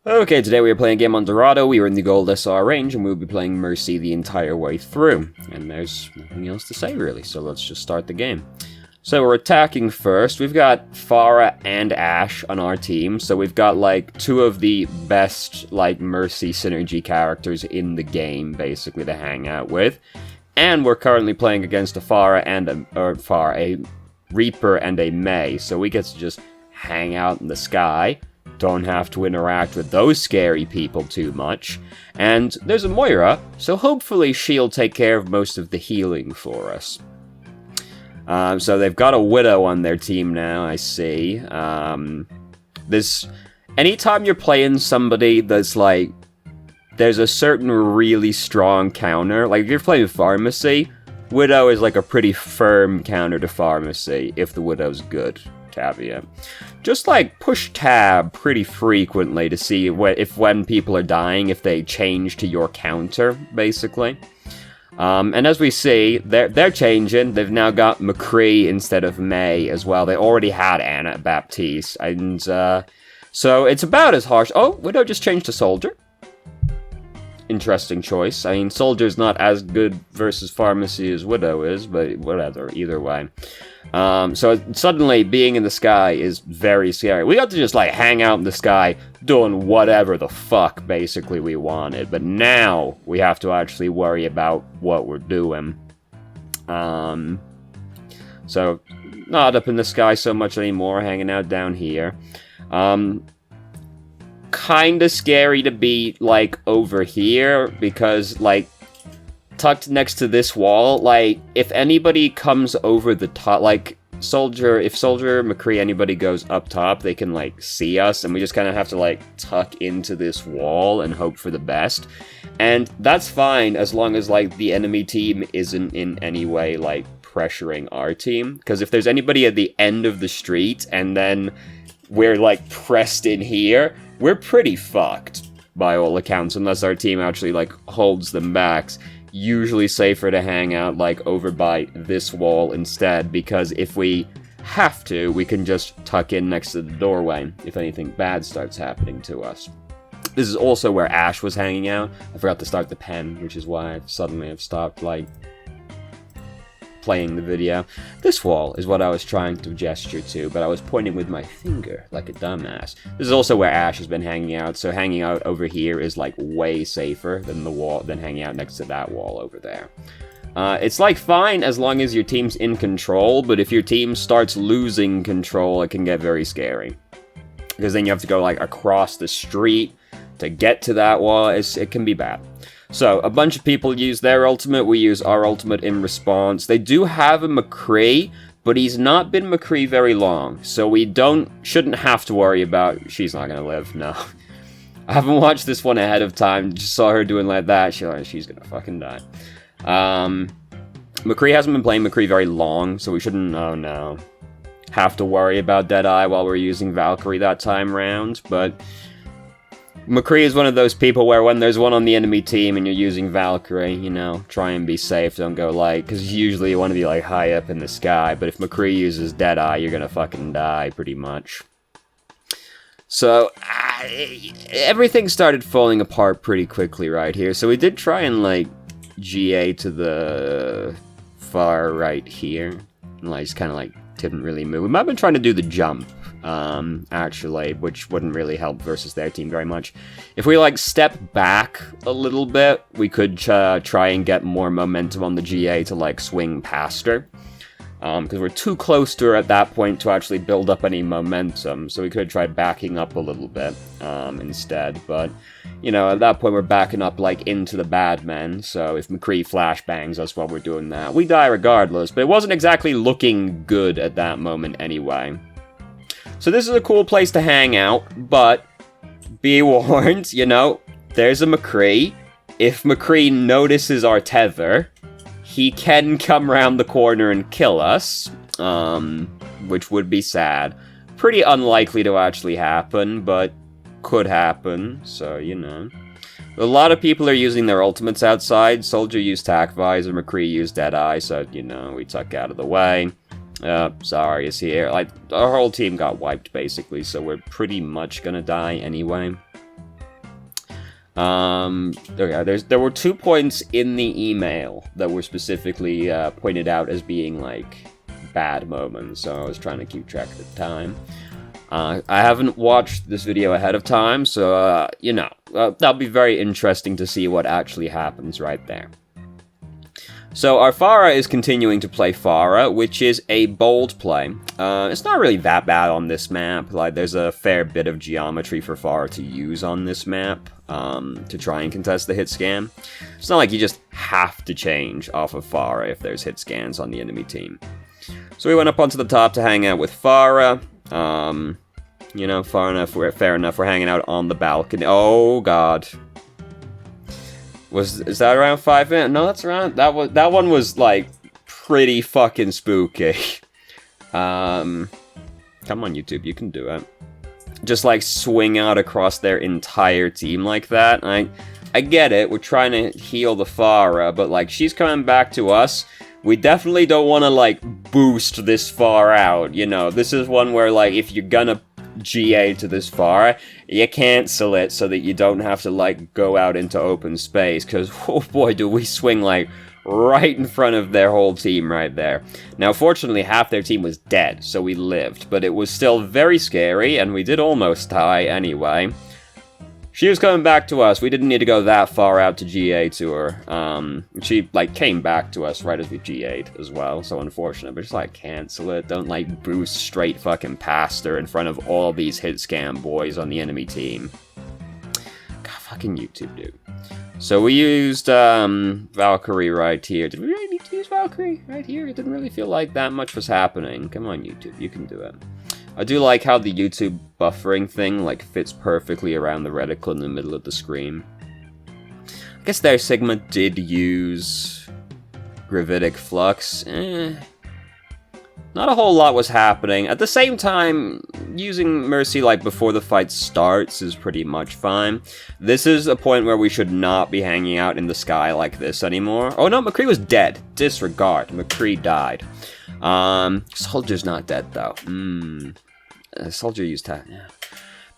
Okay, today we are playing a game on Dorado. We are in the Gold SR range, and we'll be playing Mercy the entire way through. And there's nothing else to say, really, so let's just start the game. So we're attacking first. We've got Pharah and Ashe on our team, so we've got, like, two of the best, like, Mercy synergy characters in the game, basically, to hang out with. And we're currently playing against a a Reaper and a Mei, so we get to just hang out in the sky. Don't have to interact with those scary people too much. And there's a Moira, so hopefully she'll take care of most of the healing for us. So they've got a Widow on their team now, I see. Anytime you're playing somebody that's like, there's a certain really strong counter, like if you're playing Pharmacy, Widow is like a pretty firm counter to Pharmacy, if the Widow's good. Caveat. Just like push tab pretty frequently to see if when people are dying, if they change to your counter, basically. And as we see, they're changing. They've now got McCree instead of Mei as well. They already had Anna Baptiste, and so it's about as harsh. Oh, Widow just changed to Soldier. Interesting choice. I mean, Soldier's not as good versus Pharmacy as Widow is, but whatever, either way. So suddenly, being in the sky is very scary. We got to just, like, hang out in the sky doing whatever the fuck, basically, we wanted. But now, we have to actually worry about what we're doing. So, not up in the sky so much anymore, hanging out down here. Kinda scary to be, like, over here, because, like, tucked next to this wall, like, if anybody comes over the top, like, if Soldier, McCree, anybody goes up top, they can, like, see us, and we just kind of have to, like, tuck into this wall and hope for the best. And that's fine, as long as, like, the enemy team isn't in any way, like, pressuring our team, because if there's anybody at the end of the street, and then we're, like, pressed in here, we're pretty fucked, by all accounts, unless our team actually, like, holds them back. Usually safer to hang out, like, over by this wall instead, because if we have to, we can just tuck in next to the doorway if anything bad starts happening to us. This is also where Ashe was hanging out. I forgot to start the pen, which is why I've stopped, like, playing the video. This wall is what I was trying to gesture to, but I was pointing with my finger like a dumbass. This is also where Ashe has been hanging out, so hanging out over here is like way safer than hanging out next to that wall over there. It's like fine as long as your team's in control, but if your team starts losing control, it can get very scary. Because then you have to go like across the street to get to that wall. It can be bad. So, a bunch of people use their ultimate, we use our ultimate in response. They do have a McCree, but he's not been McCree very long, so we shouldn't have to worry about, she's not gonna live, no. I haven't watched this one ahead of time, just saw her doing like that, she's gonna fucking die. McCree hasn't been playing McCree very long, so we shouldn't, oh no, have to worry about Deadeye while we're using Valkyrie that time round, but McCree is one of those people where when there's one on the enemy team and you're using Valkyrie, you know, try and be safe, don't go like, because usually you want to be like high up in the sky, but if McCree uses Deadeye, you're gonna fucking die, pretty much. So, everything started falling apart pretty quickly right here, so we did try and, like, GA to the far right here, and, like, just kind of, like, didn't really move. We might have been trying to do the jump, actually, which wouldn't really help versus their team very much. If we, like, step back a little bit, we could try and get more momentum on the GA to, like, swing past her. Because we're too close to her at that point to actually build up any momentum, so we could have tried backing up a little bit, instead, but, you know, at that point we're backing up, like, into the bad men, so if McCree flashbangs us while we're doing that, we die regardless, but it wasn't exactly looking good at that moment anyway. So this is a cool place to hang out, but be warned, you know, there's a McCree. If McCree notices our tether, he can come around the corner and kill us, which would be sad. Pretty unlikely to actually happen, but could happen, so, you know. A lot of people are using their ultimates outside. Soldier used Tac Visor, McCree used Deadeye, so, you know, we tuck out of the way. Sorry, is here. Like, our whole team got wiped, basically, so we're pretty much gonna die anyway. Okay, there were 2 points in the email that were specifically pointed out as being, like, bad moments, so I was trying to keep track of the time. I haven't watched this video ahead of time, so, you know, that'll be very interesting to see what actually happens right there. So our Pharah is continuing to play Pharah, which is a bold play. It's not really that bad on this map. Like, there's a fair bit of geometry for Pharah to use on this map to try and contest the hit scan. It's not like you just have to change off of Pharah if there's hit scans on the enemy team. So we went up onto the top to hang out with Pharah. You know, fair enough. We're hanging out on the balcony. Oh God. Is that around 5 minutes? No, that's around. That one was like pretty fucking spooky. Come on, YouTube, you can do it. Just like swing out across their entire team like that. I get it. We're trying to heal the Pharah, but like she's coming back to us. We definitely don't want to like boost this far out. You know, this is one where like if you're gonna GA to this far, you cancel it so that you don't have to like go out into open space, because oh boy do we swing like right in front of their whole team right there. Now fortunately half their team was dead, so we lived, but it was still very scary and we did almost die anyway. She was coming back to us. We didn't need to go that far out to GA to her. She, like, came back to us right as we GA'd as well, so unfortunate. But just, like, cancel it. Don't, like, boost straight fucking past her in front of all these hit scam boys on the enemy team. God, fucking YouTube, dude. So we used, Valkyrie right here. Did we really need to use Valkyrie right here? It didn't really feel like that much was happening. Come on, YouTube, you can do it. I do like how the YouTube buffering thing, like, fits perfectly around the reticle in the middle of the screen. I guess their Sigma did use gravitic flux. Not a whole lot was happening. At the same time, using Mercy, like, before the fight starts is pretty much fine. This is a point where we should not be hanging out in the sky like this anymore. Oh no, McCree was dead. Disregard. McCree died. Soldier's not dead, though. Soldier used that, yeah.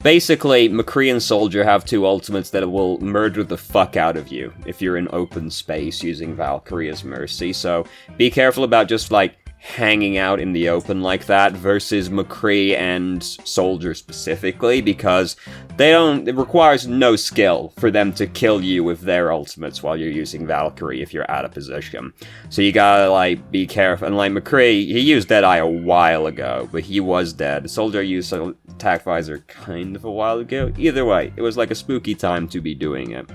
Basically, McCree and Soldier have 2 ultimates that will murder the fuck out of you if you're in open space using Valkyrie as Mercy, so be careful about just, like, hanging out in the open like that versus McCree and Soldier specifically, because it requires no skill for them to kill you with their ultimates while you're using Valkyrie if you're out of position. So you gotta, like, be careful. And, like, McCree, he used Deadeye a while ago, but he was dead. Soldier used Attack Visor kind of a while ago. Either way, it was, like, a spooky time to be doing it.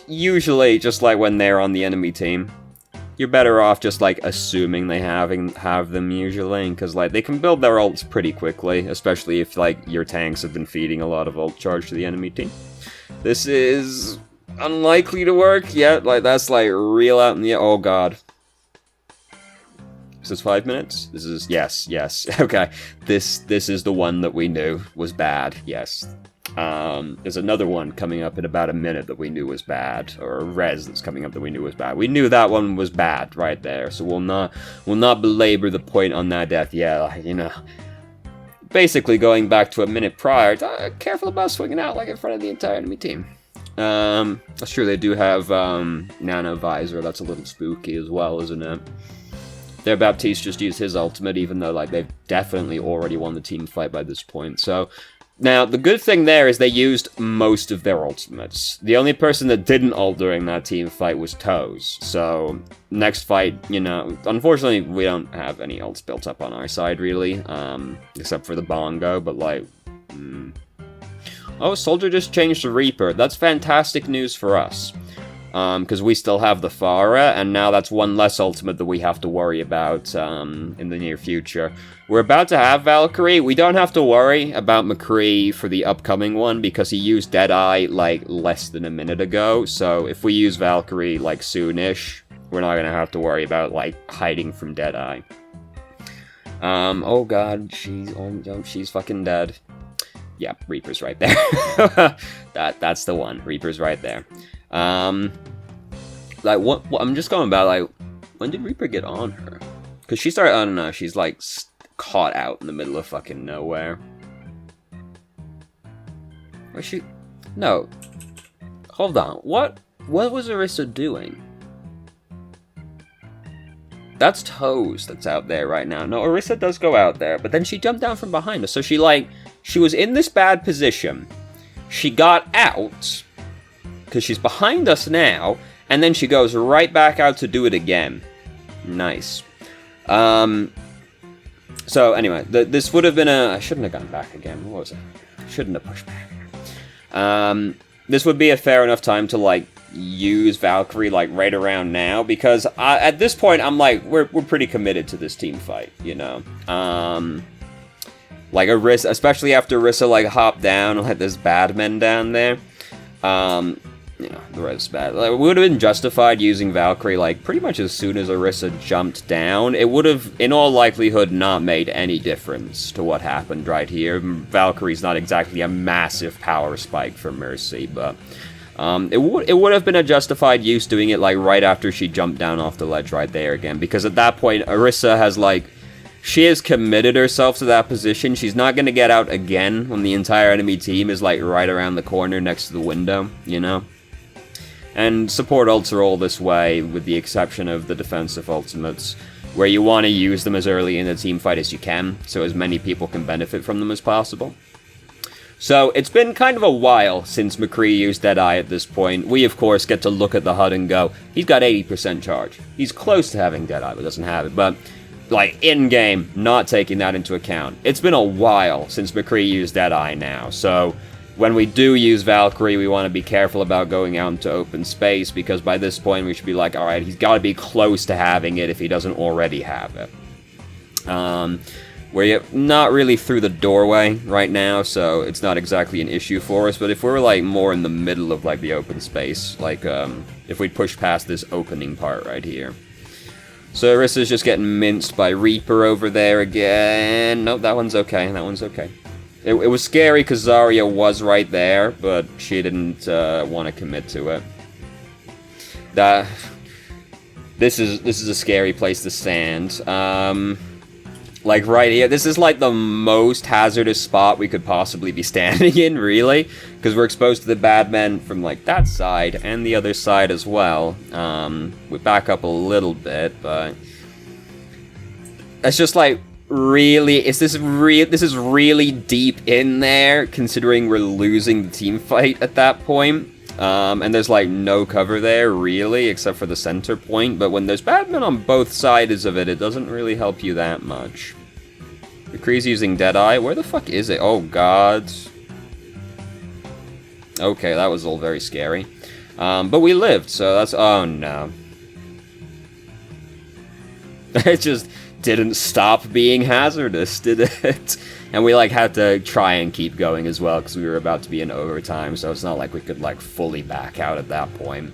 Usually, just, like, when they're on the enemy team, you're better off just, like, assuming they have them usually, because, like, they can build their ults pretty quickly, especially if, like, your tanks have been feeding a lot of ult charge to the enemy team. This is unlikely to work yet, like, that's, like, real out in the... Oh, God. Is this 5 minutes? This is... Yes. Okay. This is the one that we knew was bad, yes. There's another one coming up in about a minute that we knew was bad, or a res that's coming up that we knew was bad. We knew that one was bad right there, so we'll not belabor the point on that death. Yeah, like, you know, basically going back to a minute prior, careful about swinging out like in front of the entire enemy team. That's true, they do have Nano Visor. That's a little spooky as well, isn't it? Their Baptiste just used his ultimate, even though, like, they've definitely already won the team fight by this point, so... Now, the good thing there is they used most of their ultimates. The only person that didn't ult during that team fight was Toes. So, next fight, you know, unfortunately, we don't have any ults built up on our side, really. Except for the Bongo, but, like... Oh, Soldier just changed to Reaper. That's fantastic news for us. Because we still have the Pharah, and now that's one less ultimate that we have to worry about in the near future. We're about to have Valkyrie. We don't have to worry about McCree for the upcoming one, because he used Deadeye, like, less than a minute ago. So if we use Valkyrie, like, soonish, we're not gonna have to worry about, like, hiding from Deadeye. Oh god, she's fucking dead. Yeah, Reaper's right there. That's the one. Reaper's right there. Like, what I'm just going about, like, when did Reaper get on her? Because she started, I don't know, she's, like, caught out in the middle of fucking nowhere. Was she... No. Hold on. What was Orisa doing? That's Toes that's out there right now. No, Orisa does go out there, but then she jumped down from behind us. So she was in this bad position. She got out, because she's behind us now, and then she goes right back out to do it again. Nice. So anyway, this would have been I shouldn't have gone back again. What was it? Shouldn't have pushed back. This would be a fair enough time to, use Valkyrie, right around now, because at this point, I'm we're pretty committed to this team fight, you know? Orisa, especially after Orisa, hopped down and had this Badman down there. You know, the rest bad. We would have been justified using Valkyrie, pretty much as soon as Orisa jumped down. It would have, in all likelihood, not made any difference to what happened right here. Valkyrie's not exactly a massive power spike for Mercy, but it would have been a justified use doing it, right after she jumped down off the ledge right there again. Because at that point, Orisa has, she has committed herself to that position. She's not going to get out again when the entire enemy team is, right around the corner next to the window, you know? And support ults are all this way, with the exception of the defensive ultimates, where you want to use them as early in the team fight as you can, so as many people can benefit from them as possible. So, it's been kind of a while since McCree used Deadeye at this point. We, of course, get to look at the HUD and go, he's got 80% charge. He's close to having Deadeye, but doesn't have it. But, in-game, not taking that into account. It's been a while since McCree used Deadeye now, so when we do use Valkyrie, we want to be careful about going out into open space, because by this point we should be alright, he's got to be close to having it if he doesn't already have it. We're not really through the doorway right now, so it's not exactly an issue for us, but if we're, more in the middle of, the open space, if we push past this opening part right here. So Orisa's just getting minced by Reaper over there again. Nope, that one's okay, that one's okay. It was scary because Zarya was right there, but she didn't want to commit to it. This is a scary place to stand. Right here, this is the most hazardous spot we could possibly be standing in, really, because we're exposed to the Badmen from that side and the other side as well. We back up a little bit, but that's just really, this is really deep in there, considering we're losing the team fight at that point. And there's no cover there, really, except for the center point, but when there's Badmen on both sides of it, it doesn't really help you that much. McCree's using Deadeye. Where the fuck is it? Oh, God. Okay, that was all very scary. But we lived, so that's... Oh, no. It just didn't stop being hazardous, did it? And we had to try and keep going as well, because we were about to be in overtime, so it's not like we could fully back out at that point.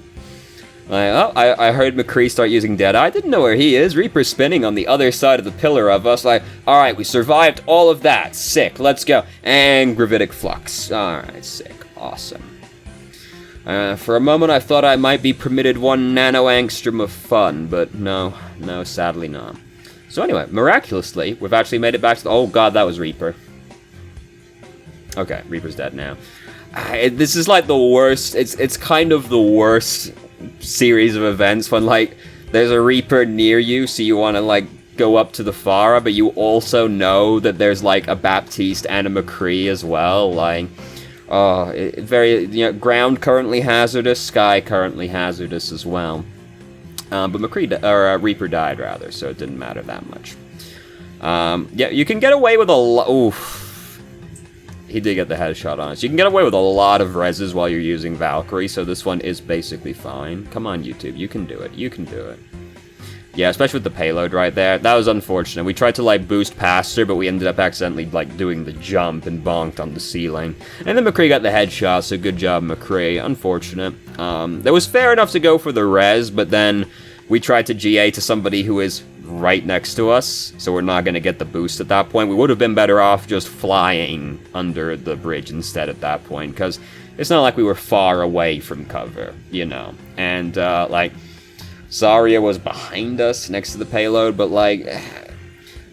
I heard McCree start using Deadeye. I didn't know where he is. Reaper's spinning on the other side of the pillar of us. Alright, we survived all of that. Sick, let's go. And Gravitic Flux. Alright, sick. Awesome. For a moment I thought I might be permitted 1 nano-angstrom of fun, but no, sadly not. So anyway, miraculously, we've actually made it back to the... Oh god, that was Reaper. Okay, Reaper's dead now. This is the worst... It's kind of the worst series of events when, there's a Reaper near you, so you want to, go up to the Pharah, but you also know that there's, a Baptiste and a McCree as well, very... ground currently hazardous, sky currently hazardous as well. But Reaper died, rather, so it didn't matter that much. Yeah, you can get away with a lot... Oof. He did get the headshot on us. You can get away with a lot of reses while you're using Valkyrie, so this one is basically fine. Come on, YouTube. You can do it. You can do it. Yeah, especially with the payload right there. That was unfortunate. We tried to, boost past her, but we ended up accidentally, doing the jump and bonked on the ceiling. And then McCree got the headshot, so good job, McCree. Unfortunate. That was fair enough to go for the res, but then we tried to GA to somebody who is right next to us, so we're not going to get the boost at that point. We would have been better off just flying under the bridge instead at that point, because it's not like we were far away from cover, you know. And, Zarya was behind us next to the payload, but,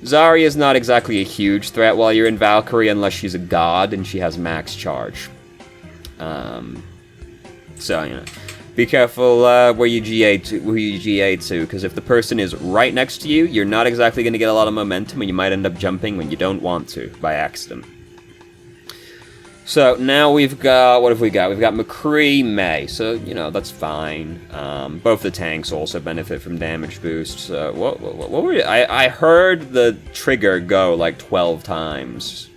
Zarya's not exactly a huge threat while you're in Valkyrie unless she's a god and she has max charge. So, you know, be careful where you GA to, because if the person is right next to you, you're not exactly going to get a lot of momentum, and you might end up jumping when you don't want to, by accident. So, now we've got, what have we got? We've got McCree, May, so, you know, that's fine. Both the tanks also benefit from damage boosts. What were I heard the trigger go like 12 times.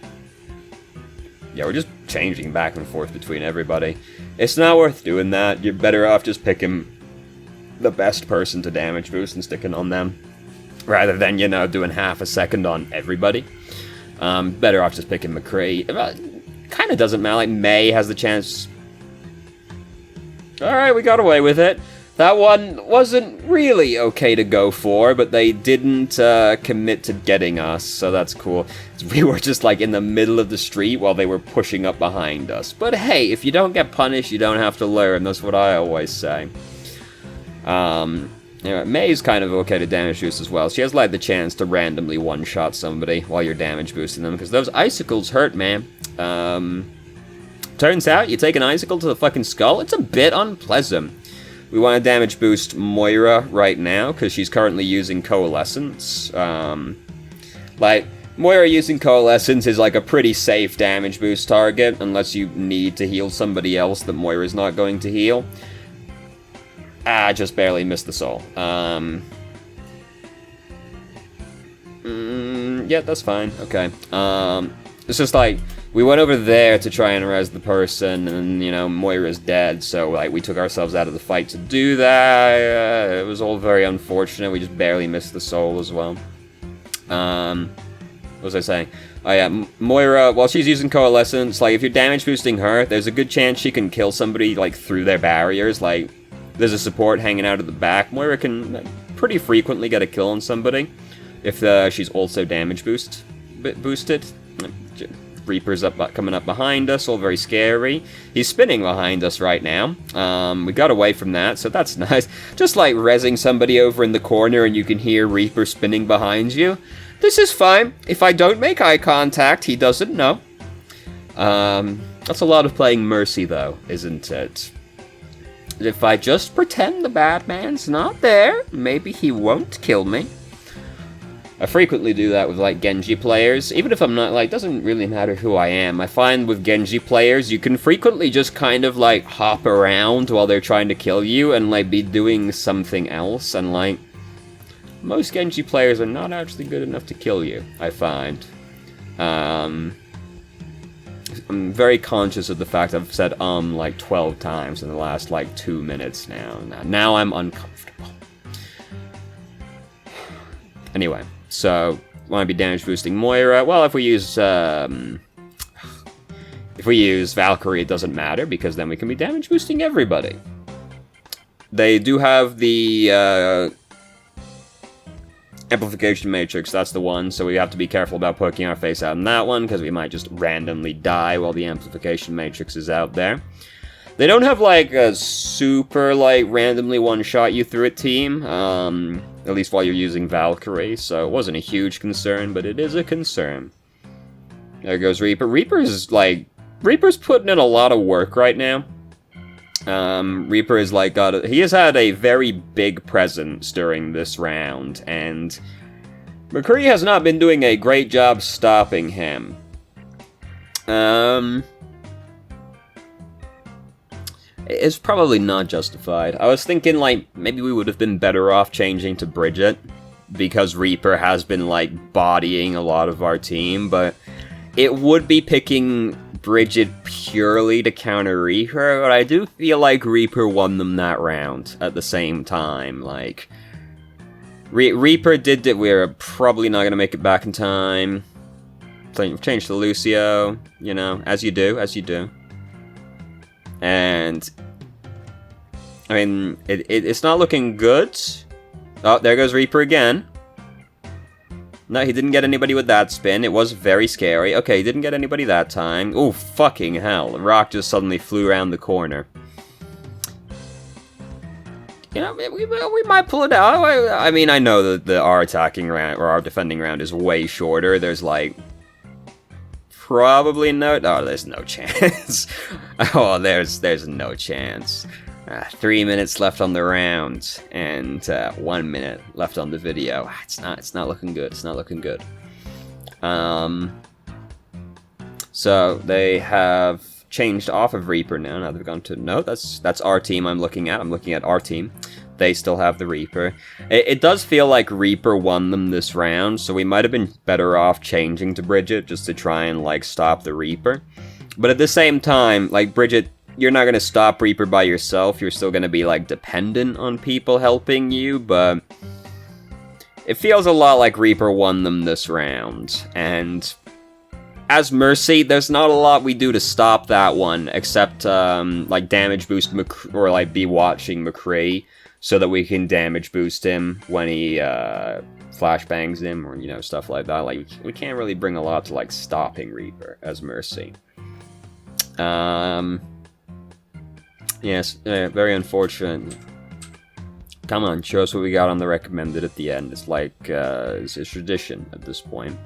Yeah, we're just changing back and forth between everybody. It's not worth doing that. You're better off just picking the best person to damage boost and sticking on them, rather than, you know, doing half a second on everybody. Better off just picking McCree. Kind of doesn't matter. Like, May has the chance. Alright, we got away with it. That one wasn't really okay to go for, but they didn't commit to getting us, so that's cool. We were just, like, in the middle of the street while they were pushing up behind us. But hey, if you don't get punished, you don't have to learn. That's what I always say. Yeah, May's kind of okay to damage boost as well. She has, like, the chance to randomly one-shot somebody while you're damage boosting them, because those icicles hurt, man. Turns out, you take an icicle to the fucking skull, it's a bit unpleasant. We want to damage boost Moira right now, because she's currently using Coalescence. Like, Moira using Coalescence is like a pretty safe damage boost target, unless you need to heal somebody else that Moira's not going to heal. Ah, just barely missed the soul. Yeah, that's fine. Okay. It's just like, we went over there to try and res the person, and, you know, Moira's dead, so, like, we took ourselves out of the fight to do that. It was all very unfortunate. We just barely missed the soul as well. What was I saying? Oh, yeah, Moira, while she's using Coalescence, like, if you're damage boosting her, there's a good chance she can kill somebody, like, through their barriers. Like, there's a support hanging out of the back. Moira can pretty frequently get a kill on somebody if she's also damage boosted. Reaper's coming up behind us, all very scary. He's spinning behind us right now. We got away from that, so that's nice. Just like rezzing somebody over in the corner and you can hear Reaper spinning behind you. This is fine. If I don't make eye contact, he doesn't know. That's a lot of playing Mercy, though, isn't it? If I just pretend the bad man's not there, maybe he won't kill me. I frequently do that with, like, Genji players. Even if I'm not, like, doesn't really matter who I am. I find with Genji players, you can frequently just kind of, like, hop around while they're trying to kill you and, like, be doing something else. And, like, most Genji players are not actually good enough to kill you, I find. I'm very conscious of the fact I've said like 12 times in the last, like, 2 minutes now. Now I'm uncomfortable. Anyway. So, want to be damage boosting Moira? Well, if we use Valkyrie, it doesn't matter, because then we can be damage boosting everybody. They do have the Amplification Matrix, that's the one, so we have to be careful about poking our face out in that one, because we might just randomly die while the Amplification Matrix is out there. They don't have, like, a super, like, randomly one-shot you through it team, at least while you're using Valkyrie, so it wasn't a huge concern, but it is a concern. There goes Reaper. Reaper's putting in a lot of work right now. Reaper is, like, he has had a very big presence during this round, and McCree has not been doing a great job stopping him. It's probably not justified. I was thinking, like, maybe we would have been better off changing to Bridget, because Reaper has been, like, bodying a lot of our team, but it would be picking Bridget purely to counter Reaper, but I do feel like Reaper won them that round at the same time. Like, Reaper did that. We're probably not going to make it back in time. So change to Lucio, you know, as you do. And, I mean, it's not looking good. Oh, there goes Reaper again. No, he didn't get anybody with that spin. It was very scary. Okay, he didn't get anybody that time. Oh, fucking hell. The rock just suddenly flew around the corner. You know, we might pull it out. I mean, I know that our attacking round, or our defending round, is way shorter. There's, like, probably no... Oh, there's no chance. Oh, there's no chance. 3 minutes left on the round, and 1 minute left on the video. It's not looking good. It's not looking good. So they have changed off of Reaper now. Now they've gone to no. That's our team. I'm looking at our team. They still have the Reaper. It does feel like Reaper won them this round, so we might have been better off changing to Bridget just to try and, like, stop the Reaper. But at the same time, like, Bridget, you're not going to stop Reaper by yourself. You're still going to be, like, dependent on people helping you, but it feels a lot like Reaper won them this round. And as Mercy, there's not a lot we do to stop that one, except, like, damage boost or, like, be watching McCree, so that we can damage boost him when he flashbangs him, or, you know, stuff like that. Like, we can't really bring a lot to, like, stopping Reaper as Mercy. Yes, very unfortunate. Come on, show us what we got on the recommended at the end. It's like, it's a tradition at this point.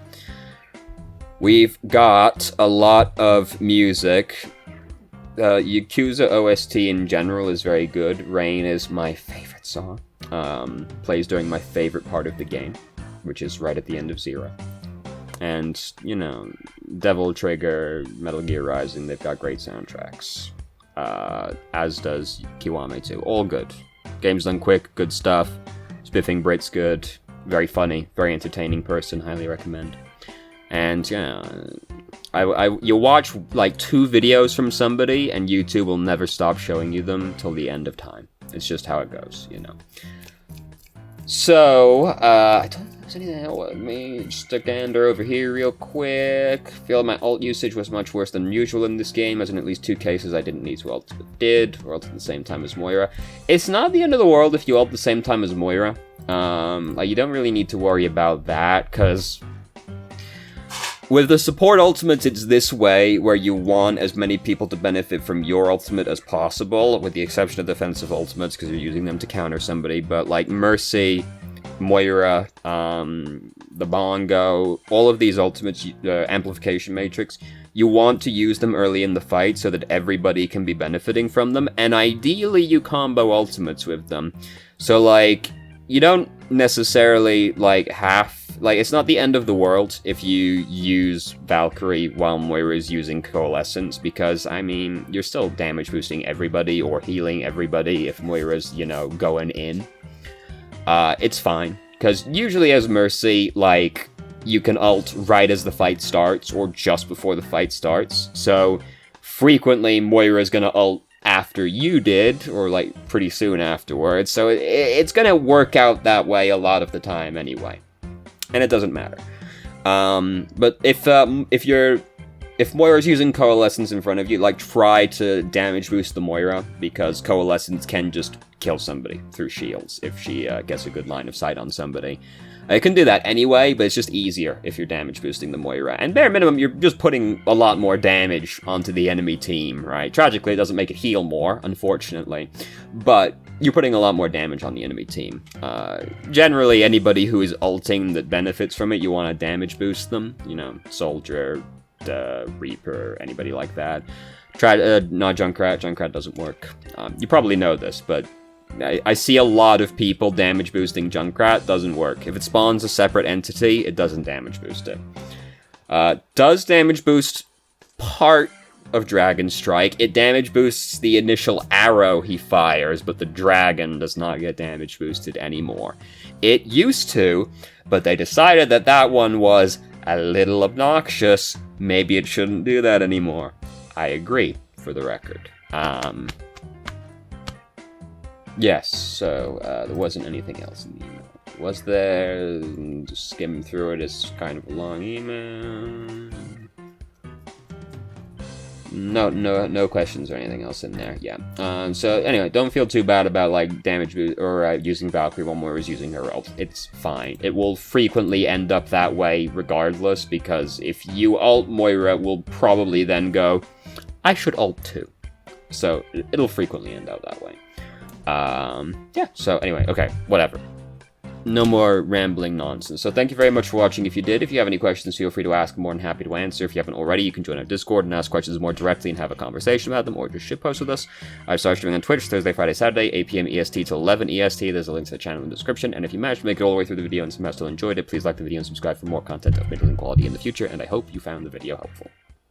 We've got a lot of music. Yakuza OST in general is very good. Rain is my favorite song. Plays during my favorite part of the game, which is right at the end of Zero. And, you know, Devil Trigger, Metal Gear Rising, they've got great soundtracks. As does Kiwame too. All good. Game's done quick, good stuff. Spiffing Brit's good. Very funny, very entertaining person, highly recommend. And, yeah, you watch, like, 2 videos from somebody, and YouTube will never stop showing you them till the end of time. It's just how it goes, you know. So, I don't think there's anything else. Let me just a gander over here real quick. Feel my ult usage was much worse than usual in this game, as in at least 2 cases I didn't need to ult, but did, or ult at the same time as Moira. It's not the end of the world if you ult at the same time as Moira. Like, you don't really need to worry about that, because with the support ultimates, it's this way, where you want as many people to benefit from your ultimate as possible, with the exception of defensive ultimates, because you're using them to counter somebody. But, like, Mercy, Moira, the Bongo, all of these ultimates, Amplification Matrix, you want to use them early in the fight so that everybody can be benefiting from them, and ideally you combo ultimates with them. So, like, you don't necessarily, like, it's not the end of the world if you use Valkyrie while Moira is using Coalescence, because, I mean, you're still damage boosting everybody or healing everybody if Moira's, you know, going in. It's fine, because usually as Mercy, like, you can ult right as the fight starts or just before the fight starts, so frequently Moira's gonna ult after you did, or, like, pretty soon afterwards, so it's gonna work out that way a lot of the time anyway. And it doesn't matter. But if Moira's using Coalescence in front of you, like, try to damage boost the Moira, because Coalescence can just kill somebody through shields if she gets a good line of sight on somebody. It can do that anyway, but it's just easier if you're damage boosting the Moira. And bare minimum, you're just putting a lot more damage onto the enemy team, right? Tragically, it doesn't make it heal more, unfortunately. But you're putting a lot more damage on the enemy team. Generally, anybody who is ulting that benefits from it, you want to damage boost them. You know, Soldier, Reaper, anybody like that. Not Junkrat. Junkrat doesn't work. You probably know this, but I see a lot of people damage boosting Junkrat. Doesn't work. If it spawns a separate entity, it doesn't damage boost it. Does damage boost part of Dragon Strike. It damage boosts the initial arrow he fires, but the dragon does not get damage boosted anymore. It used to, but they decided that that one was a little obnoxious. Maybe it shouldn't do that anymore. I agree, for the record. Yes, so there wasn't anything else in the email. Was there? Just skimming through it, it's kind of a long email. No questions or anything else in there, yeah. So anyway, don't feel too bad about, like, damage or using Valkyrie while Moira's using her ult. It's fine. It will frequently end up that way regardless, because if you ult Moira, will probably then go, I should ult too. So it'll frequently end up that way. Yeah, so anyway, okay, whatever. no more rambling nonsense. So thank you very much for watching. If you did, if you have any questions, feel free to ask. I'm more than happy to answer. If you haven't already, you can join our Discord and ask questions more directly and have a conversation about them, or just shitpost with us. I start streaming on Twitch Thursday, Friday, Saturday, 8 p.m. EST to 11 EST. There's a link to the channel in the description. And if you managed to make it all the way through the video and somehow still enjoyed it, please like the video and subscribe for more content of middling quality in the future. And I hope you found the video helpful.